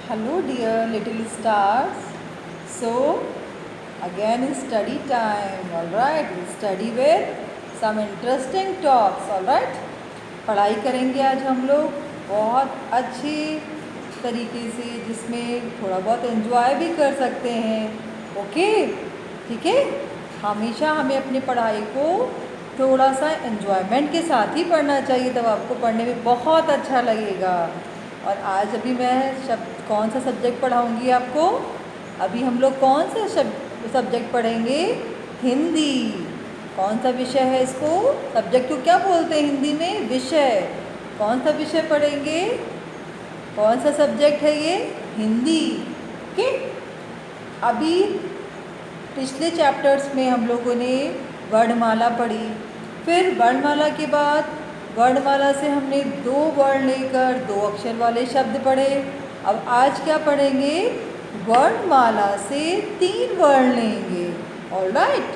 Hello dear little stars. So again is study time. Alright, we'll study with some interesting talks. Alright, पढ़ाई करेंगे आज हम लोग बहुत अच्छी तरीके से, जिसमें थोड़ा बहुत एंजॉय भी कर सकते हैं. ओके, ठीक है. हमेशा हमें अपनी पढ़ाई को थोड़ा सा एंजॉयमेंट के साथ ही पढ़ना चाहिए, तब आपको पढ़ने में बहुत अच्छा लगेगा. और आज अभी मैं कौन सा सब्जेक्ट पढ़ाऊँगी आपको. अभी हम लोग कौन सा सब्जेक्ट पढ़ेंगे? हिंदी. कौन सा विषय है इसको? सब्जेक्ट को क्या बोलते हैं हिंदी में? विषय. कौन सा विषय पढ़ेंगे? कौन सा सब्जेक्ट है ये? हिंदी. ओके. अभी पिछले चैप्टर्स में हम लोगों ने वर्णमाला पढ़ी, फिर वर्णमाला के बाद वर्णमाला से हमने 2 वर्ण लेकर 2 अक्षर वाले शब्द पढ़े. अब आज क्या पढ़ेंगे? वर्णमाला से 3 वर्ण लेंगे. ऑलराइट,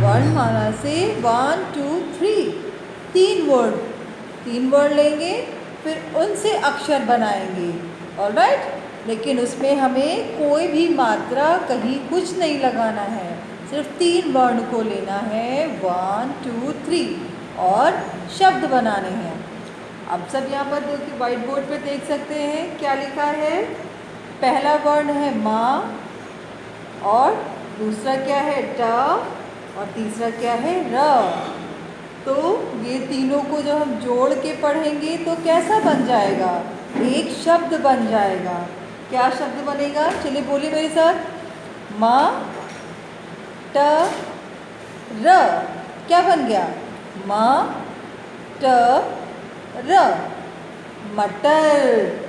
वर्णमाला से 1 2 3 3 वर्ण लेंगे, फिर उनसे अक्षर बनाएंगे. ऑलराइट, लेकिन उसमें हमें कोई भी मात्रा कहीं कुछ नहीं लगाना है, सिर्फ 3 वर्ण को लेना है. 1 2 3 और शब्द बनाने हैं. अब सब यहाँ पर देखिए व्हाइट बोर्ड पे देख सकते हैं क्या लिखा है. पहला वर्ण है माँ, और दूसरा क्या है? ट, और तीसरा क्या है? र. तो ये तीनों को जब हम जोड़ के पढ़ेंगे तो कैसा बन जाएगा? एक शब्द बन जाएगा. क्या शब्द बनेगा? चलिए बोलिए मेरे साथ. माँ ट र. क्या बन गया? माँ ट र. मटर.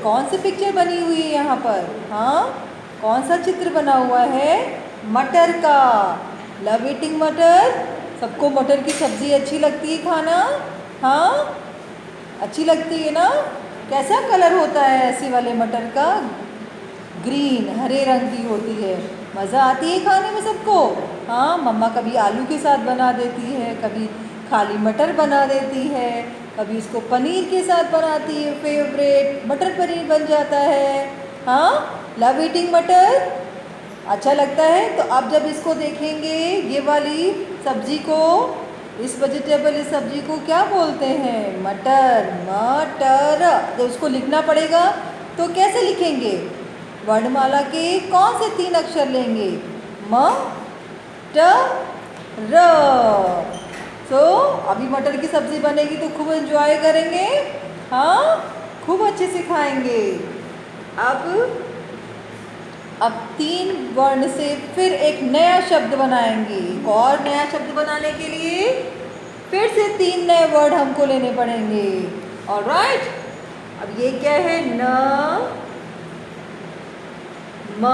कौन सी पिक्चर बनी हुई है यहाँ पर? हाँ, कौन सा चित्र बना हुआ है? मटर का. लव ईटिंग मटर. सबको मटर की सब्ज़ी अच्छी लगती है खाना? हाँ, अच्छी लगती है ना. कैसा कलर होता है ऐसे वाले मटर का? ग्रीन, हरे रंग की होती है. मज़ा आती है खाने में सबको. हाँ, मम्मा कभी आलू के साथ बना देती है, कभी खाली मटर बना देती है, कभी इसको पनीर के साथ बनाती है. फेवरेट मटर पनीर बन जाता है. हाँ, लव ईटिंग मटर अच्छा लगता है. तो अब जब इसको देखेंगे, ये वाली सब्जी को, इस वेजिटेबल, इस सब्जी को क्या बोलते हैं? मटर. मटर. जब उसको लिखना पड़ेगा तो कैसे लिखेंगे? वर्णमाला के कौन से 3 अक्षर लेंगे? म ट र. तो अभी मटर की सब्ज़ी बनेगी तो खूब एंजॉय करेंगे. हाँ, खूब अच्छे से खाएंगे. अब 3 वर्ण से फिर एक नया शब्द बनाएंगे. एक और नया शब्द बनाने के लिए फिर से 3 नए वर्ड हमको लेने पड़ेंगे. ऑलराइट, अब ये क्या है? न म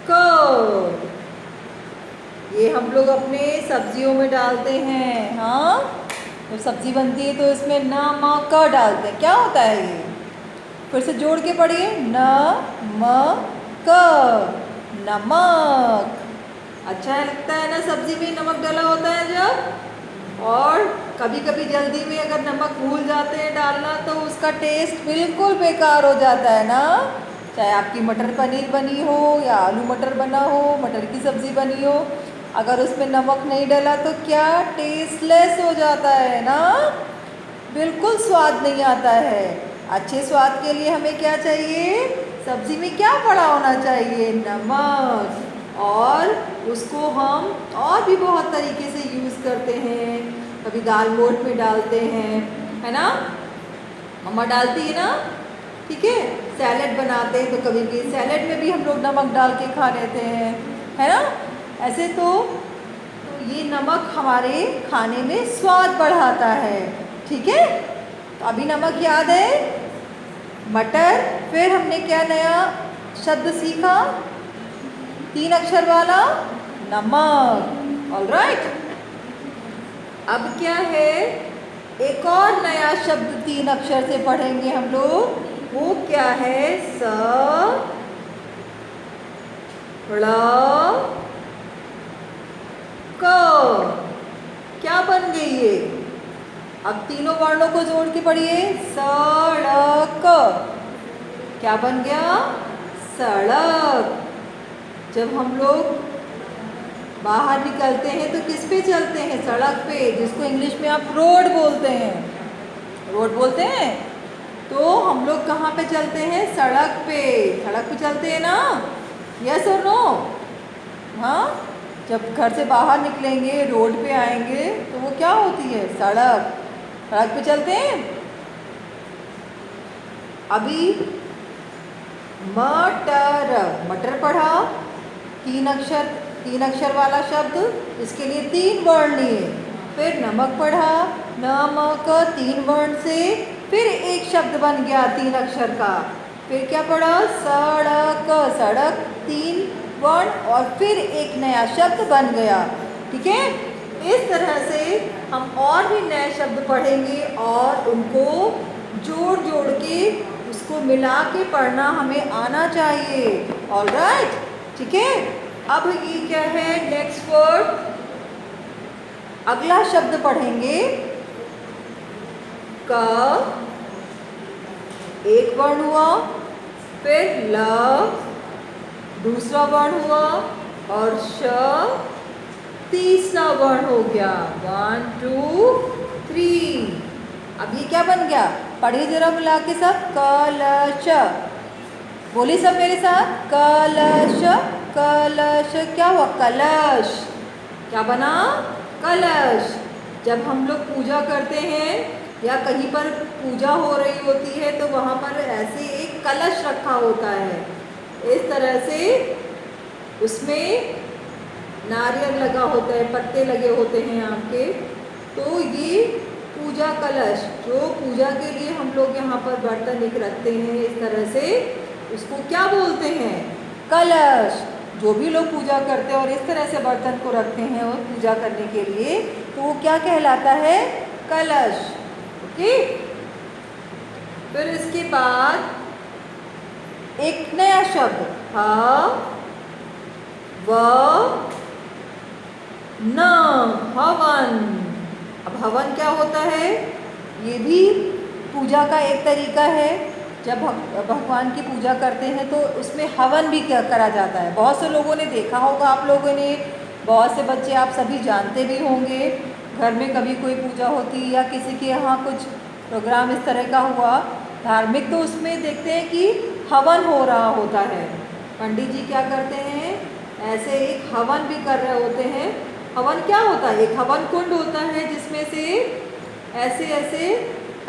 क. ये हम लोग अपने सब्जियों में डालते हैं. हाँ, जब सब्जी बनती है तो इसमें न म क डालते हैं. क्या होता है ये? फिर से जोड़ के पढ़िए. न म क. नमक. अच्छा लगता है ना सब्जी में नमक डाला होता है जब. और कभी कभी जल्दी में अगर नमक भूल जाते हैं डालना तो उसका टेस्ट बिल्कुल बेकार हो जाता है ना. चाहे आपकी मटर पनीर बनी हो या आलू मटर बना हो, मटर की सब्ज़ी बनी हो, अगर उसमें नमक नहीं डाला तो क्या टेस्टलेस हो जाता है ना. बिल्कुल स्वाद नहीं आता है. अच्छे स्वाद के लिए हमें क्या चाहिए? सब्ज़ी में क्या पड़ा होना चाहिए? नमक. और उसको हम और भी बहुत तरीके से यूज़ करते हैं. कभी दाल मोठ में डालते हैं, है ना. मम्मा डालती है ना. ठीक है. सैलेड बनाते हैं तो कभी भी सैलेड में भी हम लोग नमक डाल के खा लेते हैं, है ना. ऐसे तो ये नमक हमारे खाने में स्वाद बढ़ाता है. ठीक है. तो अभी नमक याद है. मटर. फिर हमने क्या नया शब्द सीखा? 3 अक्षर वाला. नमक. ऑलराइट, अब क्या है? एक और नया शब्द 3 अक्षर से पढ़ेंगे हम लोग. वो क्या है? स ड़ क. क्या बन गई ये? अब तीनों वर्णों को जोड़ के पढ़िए. सड़क. क्या बन गया? सड़क। जब हम लोग बाहर निकलते हैं तो किस पे चलते हैं? सड़क पे, जिसको इंग्लिश में आप रोड बोलते हैं। रोड बोलते हैं। तो हम लोग कहाँ पे चलते हैं? सड़क पे। सड़क पे चलते हैं ना? यस और नो? हाँ, जब घर से बाहर निकलेंगे, रोड पे आएंगे तो वो क्या होती है? सड़क। सड़क पे चलते हैं। अभी मटर, मटर पढ़ा, तीन अक्षर वाला शब्द, इसके लिए 3 वर्ण लिए। फिर नमक पढ़ा, नमक 3 वर्ण से फिर एक शब्द बन गया 3 अक्षर का। फिर क्या पढ़ा? सड़क, सड़क 3 वर्ण और फिर एक नया शब्द बन गया। ठीक है, इस तरह से हम और भी नए शब्द पढ़ेंगे और उनको जोड़ जोड़ के उसको मिला के पढ़ना हमें आना चाहिए। ऑलराइट, ठीक है। अब ये क्या है? नेक्स्ट वर्ड, अगला शब्द पढ़ेंगे। क एक वर्ण हुआ, फिर ल दूसरा वर्ण हुआ और श तीसरा वर्ण हो गया। 1 2 3। अब ये क्या बन गया? पढ़िए जरा मिला के सब। कलश। बोलिए सब मेरे साथ। कलश। कलश क्या हुआ? कलश। क्या बना? कलश। जब हम लोग पूजा करते हैं या कहीं पर पूजा हो रही होती है तो वहाँ पर ऐसे एक कलश रखा होता है। इस तरह से उसमें नारियल लगा होता है, पत्ते लगे होते हैं आम के। तो ये पूजा कलश, जो पूजा के लिए हम लोग यहाँ पर बर्तन एक रखते हैं इस तरह से, उसको क्या बोलते हैं? कलश। जो भी लोग पूजा करते हैं और इस तरह से बर्तन को रखते हैं और पूजा करने के लिए, तो वो क्या कहलाता है? कलश। ओके। फिर इसके बाद एक नया शब्द, हवन। अब हवन क्या होता है? ये भी पूजा का एक तरीका है। जब भगवान की पूजा करते हैं तो उसमें हवन भी करा जाता है। बहुत से लोगों ने देखा होगा, आप लोगों ने, बहुत से बच्चे आप सभी जानते भी होंगे। घर में कभी कोई पूजा होती या किसी के यहाँ कुछ प्रोग्राम इस तरह का हुआ धार्मिक, तो उसमें देखते हैं कि हवन हो रहा होता है। पंडित जी क्या करते हैं? ऐसे एक हवन भी कर रहे होते हैं। हवन क्या होता है? एक हवन कुंड होता है जिसमें से ऐसे ऐसे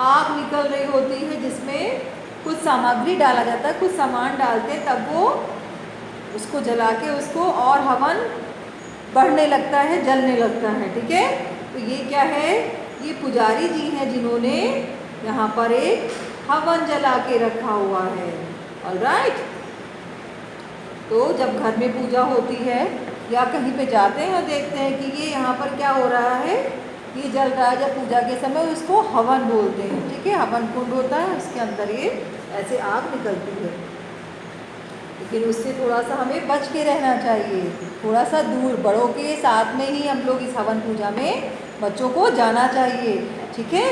आग निकल रही होती है, जिसमें कुछ सामग्री डाला जाता है, कुछ सामान डालते हैं, तब वो उसको जला के उसको और हवन बढ़ने लगता है, जलने लगता है। ठीक है, तो ये क्या है? ये पुजारी जी हैं जिन्होंने यहाँ पर एक हवन जला के रखा हुआ है। ऑलराइट। तो जब घर में पूजा होती है या कहीं पे जाते हैं और देखते हैं कि ये यहाँ पर क्या हो रहा है, ये जल रहा है, जब पूजा के समय उसको हवन बोलते हैं। ठीक है, हवन कुंड होता है, उसके अंदर ये ऐसे आग निकलती है। लेकिन उससे थोड़ा सा हमें बच के रहना चाहिए, थोड़ा सा दूर। बड़ों के साथ में ही हम लोग इस हवन पूजा में बच्चों को जाना चाहिए। ठीक है,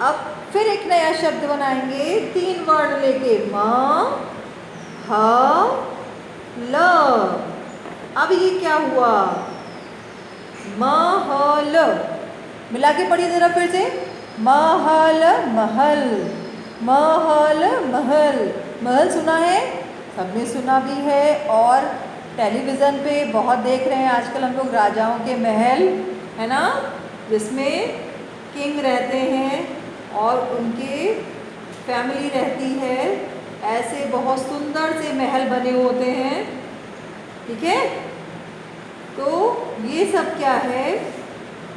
अब फिर एक नया शब्द बनाएंगे 3 वर्ण लेके। म ह ल। अब ये क्या हुआ? महल। मिला के पढ़िए जरा फिर से। महल, महल, महल, महल। महल सुना है? सबने सुना भी है और टेलीविज़न पे बहुत देख रहे हैं आजकल हम लोग, राजाओं के महल, है ना, जिसमें किंग रहते हैं और उनके फैमिली रहती है। ऐसे बहुत सुंदर से महल बने होते हैं। ठीक है, तो ये सब क्या है?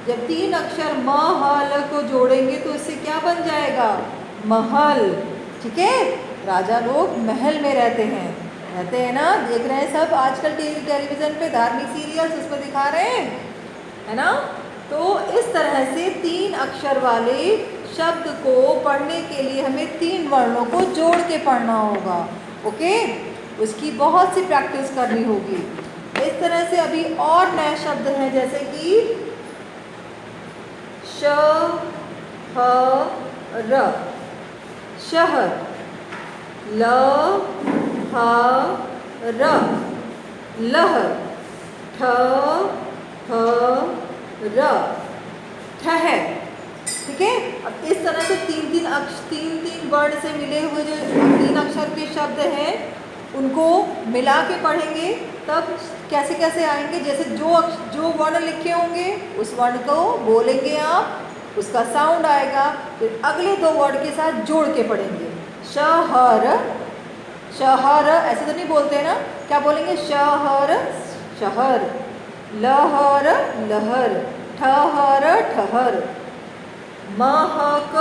जब 3 अक्षर म ह ल को जोड़ेंगे तो इससे क्या बन जाएगा? महल। ठीक है, राजा लोग महल में रहते हैं ना। देख रहे हैं सब आजकल टेलीविज़न पे धार्मिक सीरियल्स, उसमें दिखा रहे हैं, है ना। तो इस तरह से 3 अक्षर वाले शब्द को पढ़ने के लिए हमें 3 वर्णों को जोड़ के पढ़ना होगा। ओके, उसकी बहुत सी प्रैक्टिस करनी होगी। इस तरह से अभी और नए शब्द हैं, जैसे कि शहर, शहर। ल ह र लहर, ठ ह र ठहर। ठीक है, अब इस तरह से तीन वर्ण से मिले हुए जो 3 अक्षर के शब्द हैं उनको मिला के पढ़ेंगे तब कैसे कैसे आएंगे। जैसे जो वर्ण लिखे होंगे उस वर्ण को बोलेंगे आप, उसका साउंड आएगा, फिर अगले 2 वर्ड के साथ जोड़ के पढ़ेंगे। शहर, शहर ऐसे तो नहीं बोलते हैं ना, क्या बोलेंगे? शहर शहर, लहर लहर, ठहर ठहर, महक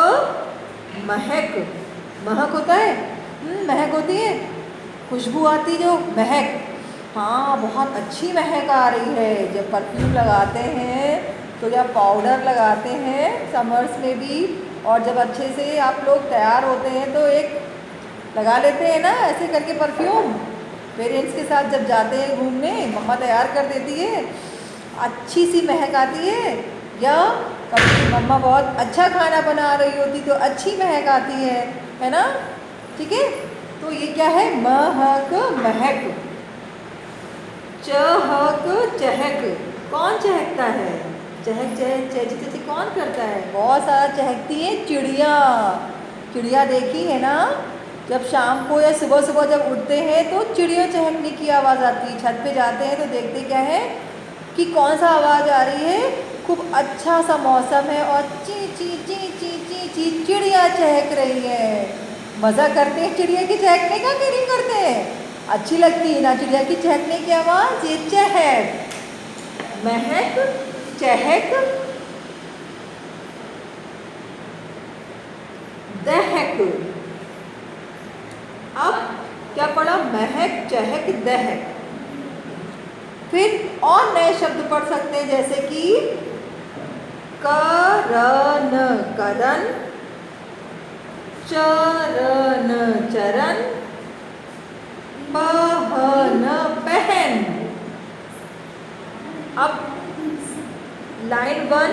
महक, महक होता है, महक होती है, खुशबू आती जो महक। हाँ, बहुत अच्छी महक आ रही है। जब परफ्यूम लगाते हैं तो या पाउडर लगाते हैं समर्स में भी, और जब अच्छे से आप लोग तैयार होते हैं तो एक लगा लेते हैं ना ऐसे करके परफ्यूम। पेरेंट्स के साथ जब जाते हैं घूमने, मम्मा तैयार कर देती है, अच्छी सी महक आती है। या कभी मम्मा बहुत अच्छा खाना बना रही होती तो अच्छी महक आती है ना। ठीक है, तो ये क्या है? महक महक। चहक चहक, कौन चहकता है? चहक चहक चह चह चह कौन करता है? बहुत सारा चहकती है चिड़िया। चिड़िया देखी है ना, जब शाम को या सुबह सुबह जब उठते हैं तो चिड़िया चहकने की आवाज़ आती है। छत पे जाते हैं तो देखते क्या है कि कौन सा आवाज़ आ रही है? खूब अच्छा सा मौसम है और ची ची ची ची ची ची चिड़िया चहक रही है। मज़ा करते हैं चिड़िया की चहकने का कि नहीं करते हैं? अच्छी लगती है ना चिड़िया की चहकने की आवाज़। ये चहक, महक, चहक, दहक। अब क्या पढ़ा? महक, चहक, दहक। फिर और नए शब्द पढ़ सकते हैं जैसे कि करन करन, चरण चरण, पहन पहन। अब लाइन 1,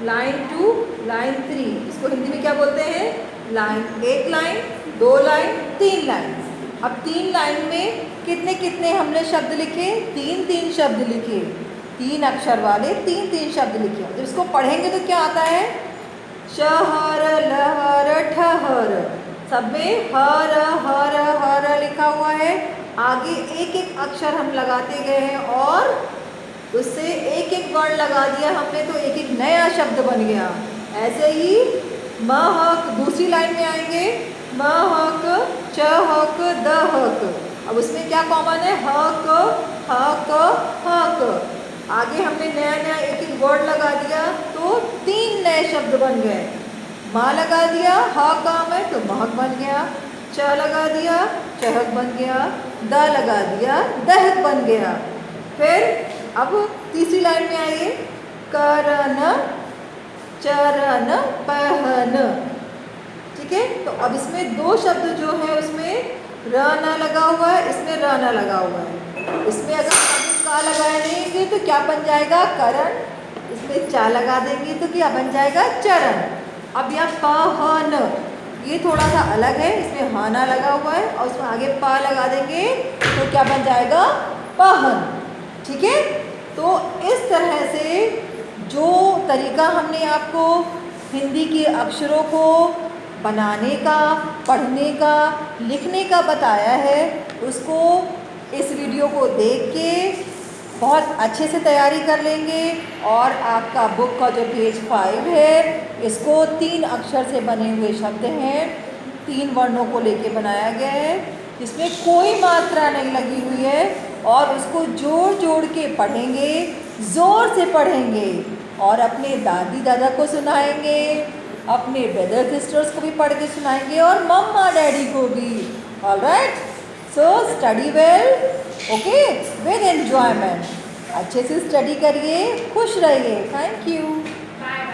लाइन 2, लाइन 3, इसको हिंदी में क्या बोलते हैं? Line, 1 line, 2 line, 3 line. अब 3 लाइन में कितने कितने हमने शब्द लिखे? 3 शब्द लिखे, 3 अक्षर वाले 3 शब्द लिखे। जब इसको पढ़ेंगे तो क्या आता है? शहर लहर ठहर, सब में हर हर हर लिखा हुआ है। आगे एक एक अक्षर हम लगाते गए हैं और उससे एक एक वर्ण लगा दिया हमने तो एक एक नया शब्द बन गया। ऐसे ही महक, दूसरी लाइन में आएंगे, महक, चहक, दहक। अब उसमें क्या कॉमन है? हक हक हक। आगे हमने नया नया एक एक वर्ड लगा दिया तो 3 नए शब्द बन गए। माँ लगा दिया, ह काम है तो महक बन गया, च लगा दिया, चहक बन गया, द लगा दिया, दहक बन गया। फिर अब तीसरी लाइन में आइए, करन, चरण, पहन। ठीक है, तो अब इसमें 2 शब्द जो है उसमें र ना लगा हुआ है, इसमें र ना लगा हुआ है। इसमें अगर का लगाए देंगे तो क्या बन जाएगा? करण। इसमें चा लगा देंगे तो क्या बन जाएगा? चरण। अब यहाँ पहन, ये थोड़ा सा अलग है, इसमें ह ना लगा हुआ है और उसमें आगे प लगा देंगे तो क्या बन जाएगा? पहन। ठीक है, तो इस तरह से जो तरीका हमने आपको हिंदी के अक्षरों को बनाने का, पढ़ने का, लिखने का बताया है, उसको इस वीडियो को देख के बहुत अच्छे से तैयारी कर लेंगे। और आपका बुक का जो पेज 5 है, इसको 3 अक्षर से बने हुए शब्द हैं, 3 वर्णों को लेके बनाया गया है, इसमें कोई मात्रा नहीं लगी हुई है और उसको जोड़ जोड़ के पढ़ेंगे, ज़ोर से पढ़ेंगे और अपने दादी दादा को सुनाएंगे, अपने ब्रदर सिस्टर्स को भी पढ़ के सुनाएंगे और मम्मा डैडी को भी। Alright, so study well, okay, with enjoyment. अच्छे से स्टडी करिए, खुश रहिए। Thank you.